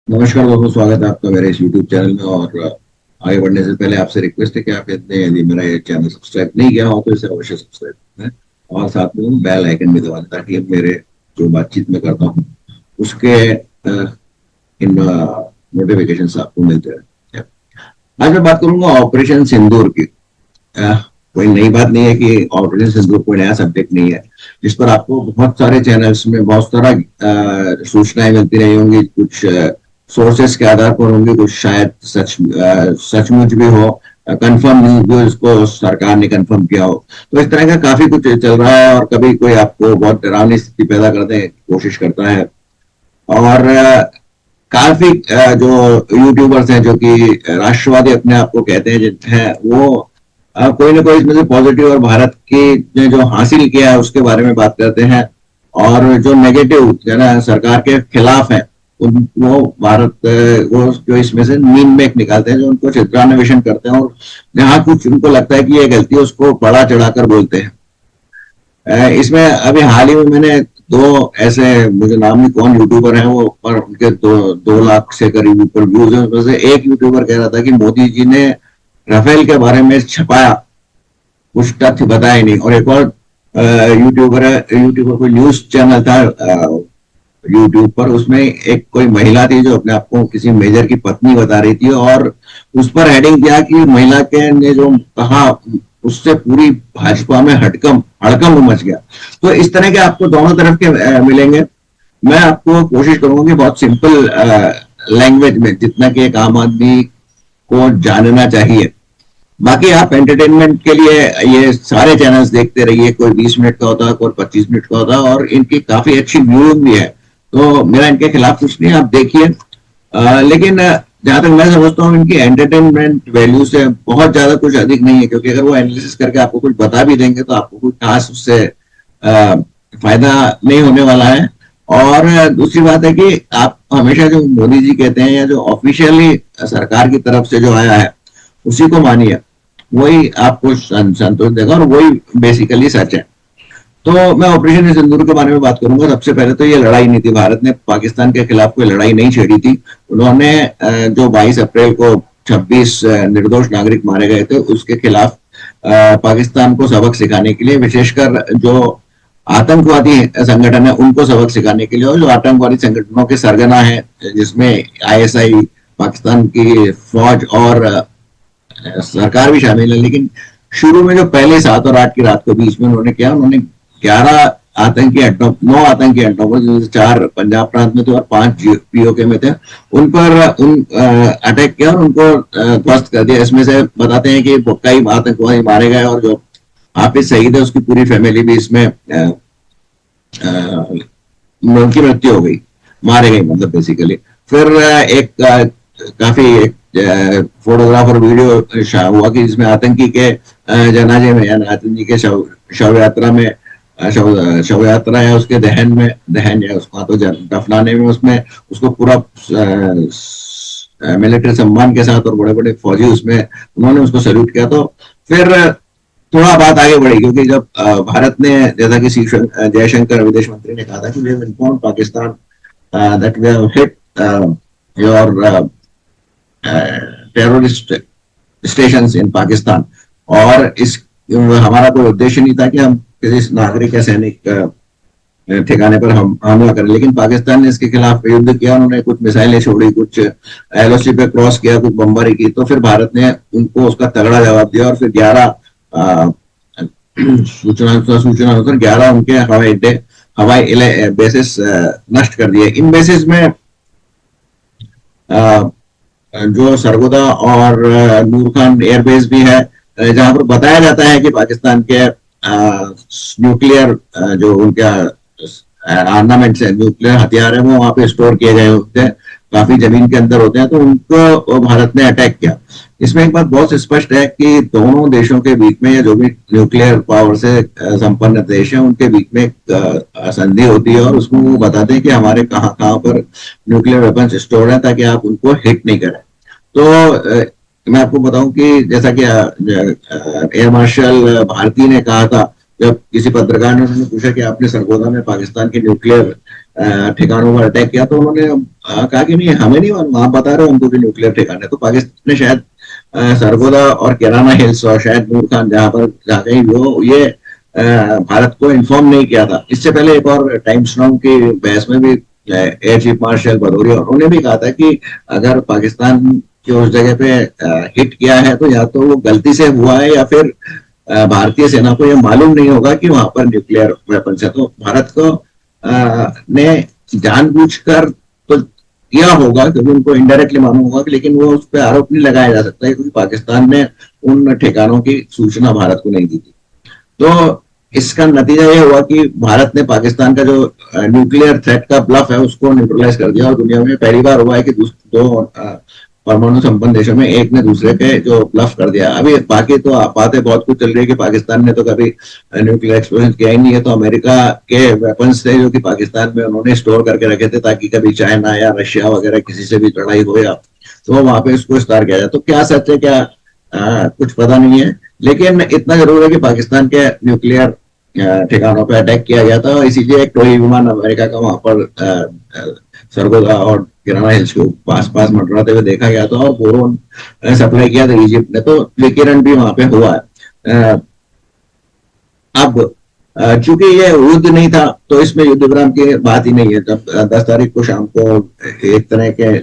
नमस्कार दोस्तों, स्वागत है आपका मेरे इस YouTube चैनल में। और आगे बढ़ने से पहले आपसे रिक्वेस्ट है कि आप यदि मेरा ये चैनल सब्सक्राइब नहीं किया हो तो इसे अवश्य सब्सक्राइब करें और साथ में बेल आइकन भी दबा दें ताकि मेरे जो बातचीत में करता हूँ उसके इन नोटिफिकेशन आपको मिलते रहे। आज मैं बात करूंगा ऑपरेशन सिंदूर की। कोई नई बात नहीं है कि ऑपरेशन सिंदूर कोई नया सब्जेक्ट नहीं है, जिस पर आपको बहुत सारे चैनल्स में बहुत सारा सूचनाएं मिलती रही होंगी। कुछ सोर्सेस के आधार पर होंगी, कुछ शायद सचमुच भी हो, कंफर्म न्यूज भी हो जिसको सरकार ने कंफर्म किया हो। तो इस तरह का काफी कुछ चल रहा है और कभी कोई आपको बहुत डरावनी स्थिति पैदा करने की कोशिश करता है। और काफी जो यूट्यूबर्स हैं जो कि राष्ट्रवादी अपने आप को कहते हैं वो कोई ना कोई इसमें से पॉजिटिव और भारत की ने जो हासिल किया है उसके बारे में बात करते हैं। और जो नेगेटिव ना सरकार के खिलाफ है उन वो वो जो इसमें से मीम मेक निकालते हैं, जो उनको चित्रान्वेषण करते हैं और जहां कुछ उनको लगता है कि ये गलती है उसको बड़ा चढ़ाकर बोलते हैं। इसमें अभी हाल ही में मैंने दो ऐसे, मुझे नाम नहीं कौन यूट्यूबर हैं वो, पर उनके 2 लाख से करीब ऊपर व्यूज है। उसमें से एक यूट्यूबर कह रहा था कि मोदी जी ने राफेल के बारे में छपाया, कुछ तथ्य बताया नहीं। और एक और यूट्यूबर कोई न्यूज चैनल था यूट्यूब पर, उसमें एक कोई महिला थी जो अपने आप को किसी मेजर की पत्नी बता रही थी और उस पर हेडिंग दिया कि महिला के ने जो कहा उससे पूरी भाजपा में हड़कंप मच गया। तो इस तरह के आपको दोनों तरफ के मिलेंगे। मैं आपको कोशिश करूंगा कि बहुत सिंपल लैंग्वेज में, जितना कि एक आम आदमी को जानना चाहिए। बाकी आप एंटरटेनमेंट के लिए ये सारे चैनल्स देखते रहिए, कोई 20 मिनट का होता है, कोई 25 मिनट का होता है और इनकी काफी अच्छी व्यूइंग भी है। तो मेरा इनके खिलाफ कुछ नहीं, आप देखिए। लेकिन जहां तक मैं समझता हूँ इनकी एंटरटेनमेंट वैल्यू से बहुत ज्यादा कुछ अधिक नहीं है, क्योंकि अगर वो एनालिसिस करके आपको कुछ बता भी देंगे तो आपको कुछ खास उससे फायदा नहीं होने वाला है। और दूसरी बात है कि आप हमेशा जो मोदी जी कहते हैं या जो ऑफिशियली सरकार की तरफ से जो आया है उसी को मानिए, वही आपको संतोष देगा और वही बेसिकली सच है। तो मैं ऑपरेशन सिंदूर के बारे में बात करूंगा। सबसे पहले तो ये लड़ाई नहीं थी, भारत ने पाकिस्तान के खिलाफ कोई लड़ाई नहीं छेड़ी थी। उन्होंने जो 22 अप्रैल को 26 निर्दोष नागरिक मारे गए थे उसके खिलाफ पाकिस्तान को सबक सिखाने के लिए, विशेषकर जो आतंकवादी संगठन है उनको सबक सिखाने के लिए, और जो आतंकवादी संगठनों के सरगना है जिसमें आईएसआई, पाकिस्तान की फौज और सरकार भी शामिल है। लेकिन शुरू में जो पहले 7 और 8 की रात के बीच में उन्होंने किया, उन्होंने 11 आतंकी अड्डों, 9 आतंकी अड्डों पर, जिनसे 4 पंजाब प्रांत में थे और 5 पीओके में थे, उन पर अटैक किया और उनको ध्वस्त कर दिया। इसमें से बताते हैं कि कई आतंकवादी मारे गए और जो हाफिज शहीद है उसकी पूरी फैमिली भी इसमें उनकी मृत्यु हो गई, मारे गए मतलब बेसिकली। फिर एक काफी फोटोग्राफर वीडियो हुआ कि जिसमें आतंकी के जनाजे में या आतंकी के शव यात्रा में, शव यात्रा है उसके दहन या उसको तो दफनाने में उसमें उसको पूरा मिलिट्री सम्मान के साथ और बड़े बड़े फौजी उसमें उन्होंने उसको सैल्यूट किया। तो फिर थोड़ा बात आगे बढ़ी, क्योंकि जब भारत ने, जैसा कि जयशंकर विदेश मंत्री ने कहा था कि we have informed Pakistan that we have hit your terrorist station in Pakistan. और इस हमारा कोई उद्देश्य नहीं था कि हम किसी नागरिक या सैनिक ठिकाने पर हम हमला करें, लेकिन पाकिस्तान ने इसके खिलाफ युद्ध किया। उन्होंने कुछ मिसाइलें छोड़ी, कुछ एलओसी पे क्रॉस किया, कुछ बमबारी की। तो फिर भारत ने उनको उसका तगड़ा जवाब दिया और फिर 11 सूचना अनुसार 11 उनके हवाई अड्डे, हवाई बेसिस नष्ट कर दिए। इन बेसिस में जो सरगोदा और नूर खान एयरबेस भी है, जहां पर बताया जाता है कि पाकिस्तान के न्यूक्लियर जो उनका आर्नामेंट्स है, न्यूक्लियर हथियार है, वो वहां पे स्टोर किए गए होते हैं, काफी जमीन के अंदर होते हैं। तो उनको भारत ने अटैक किया। इसमें एक बात बहुत स्पष्ट है कि दोनों देशों के बीच में, या जो भी न्यूक्लियर पावर से संपन्न देश है उनके बीच में संधि होती है और उसमें वो बताते हैं कि हमारे कहाँ कहाँ पर न्यूक्लियर वेपन्स स्टोर है ताकि आप उनको हिट नहीं करें। तो मैं आपको बताऊं कि जैसा कि एयर मार्शल भारती ने कहा था, जब किसी पत्रकार ने उन्होंने पूछा कि आपने सरगोदा में पाकिस्तान के न्यूक्लियर ठिकानों पर अटैक किया, तो उन्होंने कहा कि नहीं हमें नहीं मालूम, आप बता रहे हो हमको कि न्यूक्लियर ठिकाने। तो पाकिस्तान ने शायद सरगोदा और किराना हिल्स और शायद नूर खान जहां पर जहाँ कहीं वो ये भारत को इन्फॉर्म नहीं किया था। इससे पहले एक और टाइम स्ट्रॉन्ग की बहस में भी एयर चीफ मार्शल भदौरिया उन्होंने भी कहा था कि अगर पाकिस्तान के उस जगह पे हिट किया है तो या तो वो गलती से हुआ है या फिर भारतीय सेना को यह मालूम नहीं होगा कि वहां पर न्यूक्लियर वेपन है। तो भारत को ने जानबूझकर तो किया होगा क्योंकि उनको इनडायरेक्टली मालूम होगा, लेकिन वो उस पर आरोप नहीं लगाया जा सकता है क्योंकि पाकिस्तान ने उन ठिकानों की सूचना भारत को नहीं दी थी। तो इसका नतीजा यह हुआ कि भारत ने पाकिस्तान का जो न्यूक्लियर थ्रेट का ब्लफ है उसको न्यूट्रलाइज कर दिया, और दुनिया में पहली बार हुआ है कि दो परमाणु संपन्न देशों में एक ने दूसरे के जो ब्लफ कर दिया। अभी बाकी तो बातें बहुत कुछ चल रही है कि पाकिस्तान ने तो कभी न्यूक्लियर एक्सप्लोजन किया ही नहीं है, तो अमेरिका के वेपन्स थे जो कि पाकिस्तान में उन्होंने स्टोर करके रखे थे ताकि कभी चाइना या रशिया वगैरह किसी से भी लड़ाई हो या तो वहां पे उसको इस्तेमाल किया जाए। तो क्या सच है क्या कुछ पता नहीं है, लेकिन इतना जरूर है कि पाकिस्तान के न्यूक्लियर ठिकानों पर अटैक किया गया था, और इसीलिए एक टोही विमान अमेरिका का वहां पर सरगोदा और किराना हिल्स के पास पास मंडराते हुए देखा गया था, और बोरोन सप्लाई किया था इजिप्ट ने, तो विकिरण भी वहां पे हुआ है। अब चूंकि ये युद्ध नहीं था तो इसमें युद्ध विराम की बात ही नहीं है। जब 10 तारीख को शाम को एक तरह के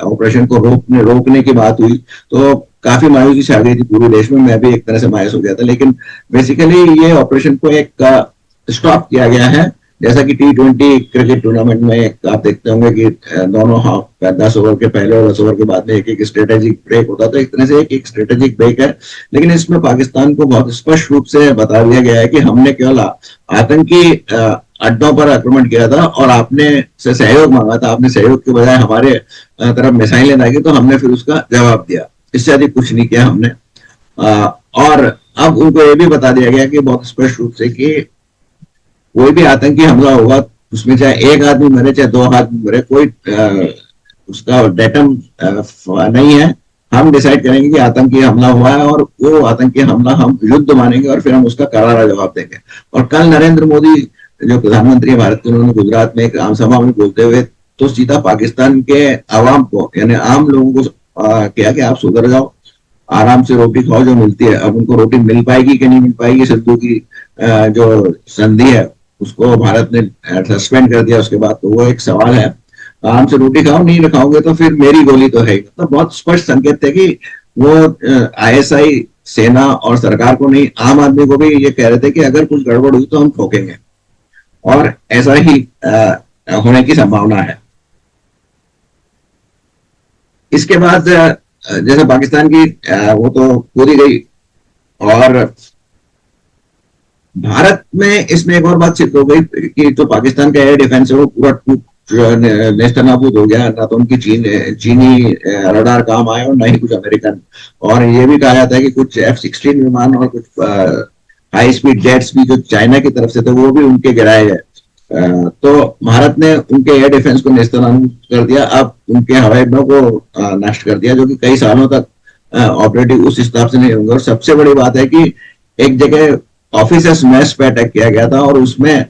ऑपरेशन को रोकने की बात हुई तो काफी मायूसी छा गई थी पूरे देश में, मैं भी एक तरह से मायूस हो गया था। लेकिन बेसिकली ये ऑपरेशन को एक स्टॉप किया गया है, जैसा कि T20 क्रिकेट टूर्नामेंट में आप देखते होंगे कि दोनों हाफ 10 ओवर के पहले और 10 ओवर के बाद में एक एक स्ट्रेटेजिक ब्रेक होता था, एक तरह से एक स्ट्रेटेजिक ब्रेक है। लेकिन इसमें पाकिस्तान को बहुत स्पष्ट रूप से बता दिया गया है कि हमने केवल आतंकी अड्डों पर आक्रमण किया था और आपने से सहयोग मांगा था, आपने सहयोग के बजाय हमारे तरफ मिसाइलें दागी तो हमने फिर उसका जवाब दिया, इससे अधिक कुछ नहीं किया हमने। और अब उनको ये भी बता दिया गया कि बहुत स्पष्ट रूप से कि कोई भी आतंकी हमला होगा उसमें चाहे एक आदमी मरे चाहे 2 आदमी मरे, कोई उसका डेटम नहीं है। हम डिसाइड करेंगे कि आतंकी हमला हुआ है और वो आतंकी हमला हम युद्ध मानेंगे और फिर हम उसका करारा जवाब देंगे। और कल नरेंद्र मोदी जो प्रधानमंत्री है भारत के, उन्होंने गुजरात में एक आम सभा में बोलते हुए तो सीधा पाकिस्तान के आवाम को यानी आम लोगों को किया कि आप सुधर जाओ, आराम से रोटी खाओ जो मिलती है। अब उनको रोटी मिल पाएगी कि नहीं मिल पाएगी, सिद्धू की जो संधि है उसको भारत ने सस्पेंड कर दिया उसके बाद, तो वो एक सवाल है। आराम से रोटी खाओ, नहीं खाओगे तो फिर मेरी गोली तो है। तो बहुत स्पष्ट संकेत थे कि वो ISI सेना और सरकार को नहीं, आम आदमी को भी ये कह रहे थे कि अगर कुछ गड़बड़ हुई तो हम ठोकेंगे, और ऐसा ही होने की संभावना है। इसके बाद जैसे पाकिस्तान की वो तो कूदी गई, और भारत में इसमें एक और बात सिद्ध हो गई कि जो पाकिस्तान का एयर डिफेंस है वो पूरा नेस्तनाबूद हो गया। ना तो उनकी चीनी रडार काम आए और ना ही कुछ अमेरिकन। और ये भी कहा जाता है कि कुछ F-16 विमान और कुछ हाई स्पीड जेट्स भी जो चाइना की तरफ से थे वो भी उनके गिराए गए। तो भारत ने उनके एयर डिफेंस को नेस्तनाबूद कर दिया, अब उनके हवाई अड्डों को नष्ट कर दिया जो कि कई सालों तक ऑपरेटिव उस हिसाब से नहीं होंगे। और सबसे बड़ी बात है कि एक जगह ऑफिसर्स मेस पे अटैक किया गया था और उसमें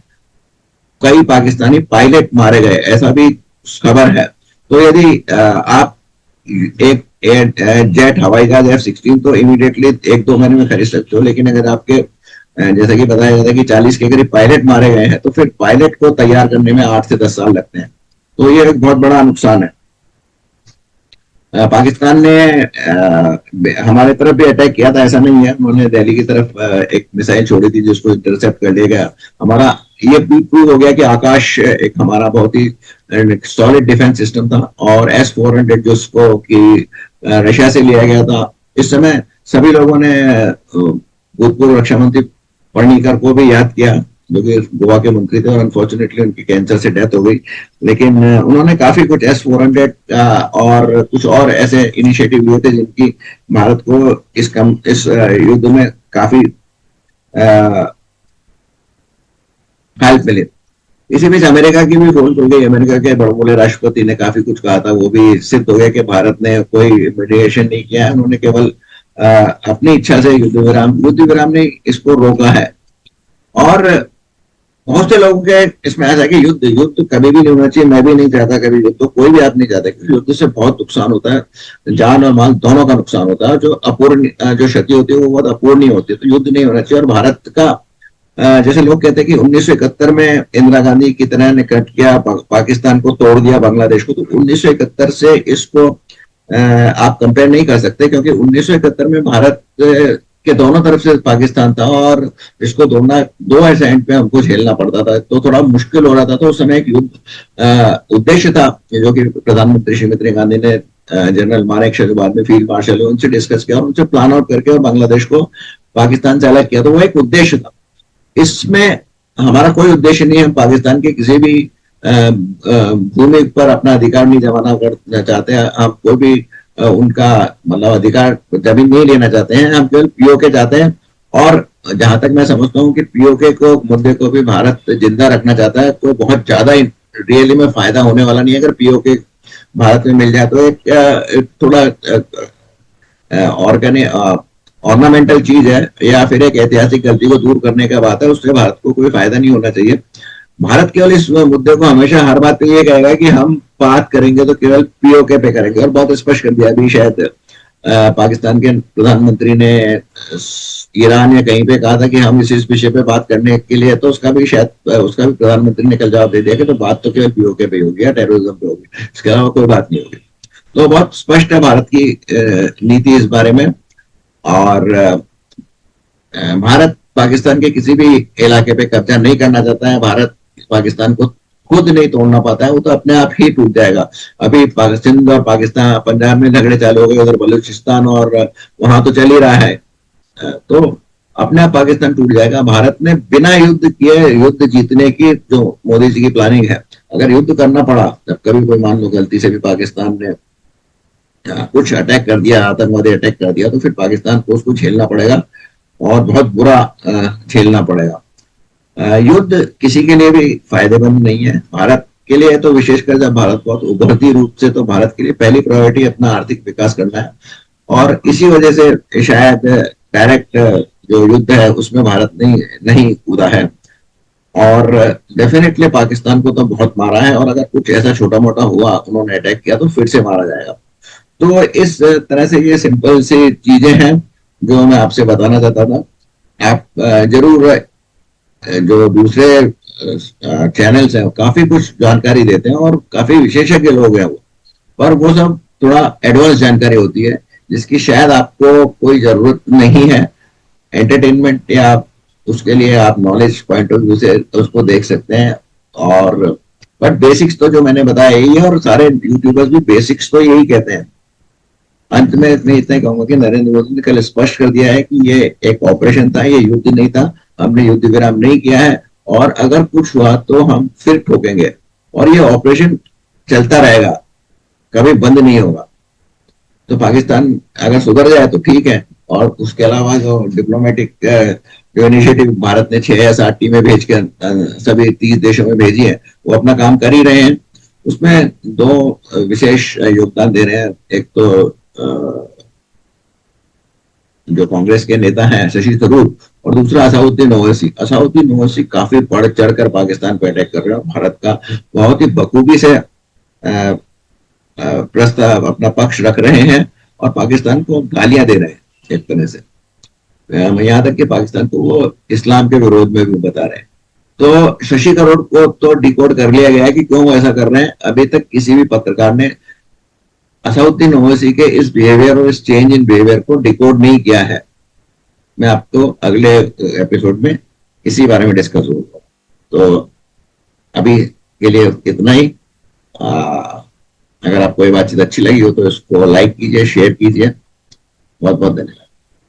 कई पाकिस्तानी पायलट मारे गए, ऐसा भी खबर है। तो यदि आप एक जेट हवाई जहाज F-16 तो इमीडिएटली 1-2 महीने में खरीद सकते हो, लेकिन अगर आपके जैसा कि बताया जाता है कि 40 के करीब पायलट मारे गए हैं तो फिर पायलट को तैयार करने में 8 से 10 साल लगते हैं। तो ये एक बहुत बड़ा नुकसान है। पाकिस्तान ने हमारे तरफ भी अटैक किया था, ऐसा नहीं है। उन्होंने दिल्ली की तरफ एक मिसाइल छोड़ी थी जिसको इंटरसेप्ट कर लिया गया। हमारा ये प्रूव हो गया कि आकाश एक हमारा बहुत ही सॉलिड डिफेंस सिस्टम था, और S-400 जिसको कि रशिया से लिया गया था। इस समय सभी लोगों ने भूतपूर्व रक्षा मंत्री पर्रिकर को भी याद किया जो कि गोवा के मंत्री थे और अनफॉर्चुनेटली उनकी कैंसर से डेथ हो गई। लेकिन उन्होंने काफी कुछ S-400 और कुछ और ऐसे इनिशिएटिव लिए थे जिनकी भारत को इस युद्ध में काफी हेल्प मिली। इसी बीच अमेरिका की भी फोन खुल गई। अमेरिका के बड़बोले राष्ट्रपति ने काफी कुछ कहा था, वो भी सिद्ध हो गया कि भारत ने कोई मीडिएशन नहीं किया है, उन्होंने केवल अपनी इच्छा से युद्ध विराम ने इसको रोका है। और बहुत से लोगों के इसमें ऐसा है कि युद्ध युद्ध कभी भी नहीं होना चाहिए, मैं भी नहीं चाहता कभी युद्ध, तो कोई भी आप नहीं चाहता, क्योंकि युद्ध से बहुत नुकसान होता है, जान और माल दोनों का नुकसान होता है, जो अपूर्ण जो क्षति होती है वो बहुत अपूर्णीय होती है, तो युद्ध नहीं होना चाहिए। और भारत का जैसे लोग कहते हैं कि 1971 में इंदिरा गांधी की तरह ने कट किया, पाकिस्तान को तोड़ दिया, बांग्लादेश को, तो 1971 से इसको आप कंपेयर नहीं कर सकते, क्योंकि 1971 में भारत के दोनों तरफ से पाकिस्तान था, और इसको दोनों दो ऐसे एंड पे हमको झेलना पड़ता था, तो थोड़ा मुश्किल हो रहा था। तो उस समय एक युद्ध उद्देश्य था, जो कि प्रधानमंत्री श्रीमती गांधी ने जनरल मानेक जो बाद में फील्ड मार्शल है उनसे डिस्कस किया, और उनसे प्लान आउट करके और बांग्लादेश को पाकिस्तान से अलग किया, तो वो एक उद्देश्य था। इसमें हमारा कोई उद्देश्य नहीं है, हम पाकिस्तान के किसी भी भूमि पर अपना अधिकार नहीं जमाना करना चाहते हैं, हम कोई भी उनका मतलब अधिकार जमीन नहीं लेना चाहते हैं, हम केवल पीओके चाहते हैं। और जहां तक मैं समझता हूँ कि पीओके को मुद्दे को भी भारत जिंदा रखना चाहता है, तो बहुत ज्यादा रियली में फायदा होने वाला नहीं है अगर पीओके भारत में मिल जाए, तो एक थोड़ा ऑर्गेनिक ऑर्नामेंटल चीज है, या फिर एक ऐतिहासिक गलती को दूर करने का बात है, उससे भारत को कोई फायदा नहीं होना चाहिए। भारत केवल इस मुद्दे को हमेशा हर बात पे ये कहेगा कि हम बात करेंगे तो केवल पीओके पे करेंगे, और बहुत स्पष्ट कर दिया अभी शायद पाकिस्तान के प्रधानमंत्री ने ईरान या कहीं पे कहा था कि हम इस विषय पे बात करने के लिए, तो उसका भी शायद उसका भी प्रधानमंत्री ने कल जवाब दे दिया कि तो बात तो केवल पीओके पे होगी या टेररिज्म पे होगी, इसके अलावा कोई बात नहीं होगी। तो बहुत स्पष्ट है भारत की नीति इस बारे में। और भारत पाकिस्तान के किसी भी इलाके पे कब्जा नहीं करना चाहता है, भारत पाकिस्तान को खुद नहीं तोड़ना पाता है, वो तो अपने आप ही टूट जाएगा। अभी सिंध और पाकिस्तान पंजाब में झगड़े चालू हो गए, उधर बलूचिस्तान, और वहां तो चल ही रहा है, तो अपने आप पाकिस्तान टूट जाएगा। भारत ने बिना युद्ध किए युद्ध जीतने की जो मोदी जी की प्लानिंग है, अगर युद्ध करना पड़ा, जब कभी कोई मान लो गलती से भी पाकिस्तान ने कुछ अटैक कर दिया, आतंकवादी अटैक कर दिया, तो फिर पाकिस्तान को उसको झेलना पड़ेगा, और बहुत बुरा झेलना पड़ेगा। युद्ध किसी के लिए भी फायदेमंद नहीं है, भारत के लिए तो विशेषकर जब भारत बहुत उभरती रूप से, तो भारत के लिए पहली प्रायोरिटी अपना आर्थिक विकास करना है, और इसी वजह से शायद डायरेक्ट जो युद्ध है उसमें भारत नहीं कूदा है। और डेफिनेटली पाकिस्तान को तो बहुत मारा है, और अगर कुछ ऐसा छोटा मोटा हुआ, उन्होंने अटैक किया, तो फिर से मारा जाएगा। तो इस तरह से ये सिंपल सी चीजें हैं जो मैं आपसे बताना चाहता था। आप जरूर जो दूसरे चैनल्स हैं काफी कुछ जानकारी देते हैं, और काफी विशेषज्ञ लोग हैं वो, पर वो सब थोड़ा एडवांस जानकारी होती है, जिसकी शायद आपको कोई जरूरत नहीं है। एंटरटेनमेंट या उसके लिए आप नॉलेज पॉइंट ऑफ व्यू से उसको देख सकते हैं, और बट बेसिक्स तो जो मैंने बताया यही है, और सारे यूट्यूबर्स भी बेसिक्स तो यही कहते हैं। अंत में मैं इतना ही कहूंगा कि नरेंद्र मोदी ने कल स्पष्ट कर दिया है कि ये एक ऑपरेशन था, ये युद्ध नहीं था, हमने युद्ध विराम नहीं किया है, और अगर कुछ हुआ तो हम फिर ठोकेंगे, और ये ऑपरेशन चलता रहेगा, कभी बंद नहीं होगा। तो पाकिस्तान अगर सुधर जाए तो ठीक है, और उसके अलावा जो डिप्लोमेटिक जो इनिशिएटिव भारत ने 6 या 7 टीमें भेज कर सभी 30 देशों में भेजी है, वो अपना काम कर ही रहे हैं। उसमें दो विशेष योगदान दे रहे हैं, एक तो जो कांग्रेस के नेता हैं शशि थरूर, और दूसरा असाउद्दीन ओवैसी। असाउद्दीन ओवैसी काफी बढ़ चढ़कर पाकिस्तान पर अटैक कर रहे हैं, भारत का बहुत ही बखूबी से प्रस्ताव अपना पक्ष रख रहे हैं, और पाकिस्तान को गालियां दे रहे हैं एक तरह से, यहाँ तक कि पाकिस्तान को वो इस्लाम के विरोध में भी बता रहे हैं। तो शशि थरूर को तो डिकोड कर लिया गया है कि क्यों वो ऐसा कर रहे हैं। अभी तक किसी भी पत्रकार ने असाउद्दीन ओवैसी के इस बिहेवियर और इस चेंज इन बिहेवियर को डिकोड नहीं किया है। मैं आपको अगले एपिसोड में इसी बारे में डिस्कस होगा। तो अभी के लिए इतना ही। अगर आपको ये बातचीत अच्छी लगी हो तो इसको लाइक कीजिए, शेयर कीजिए। बहुत बहुत धन्यवाद।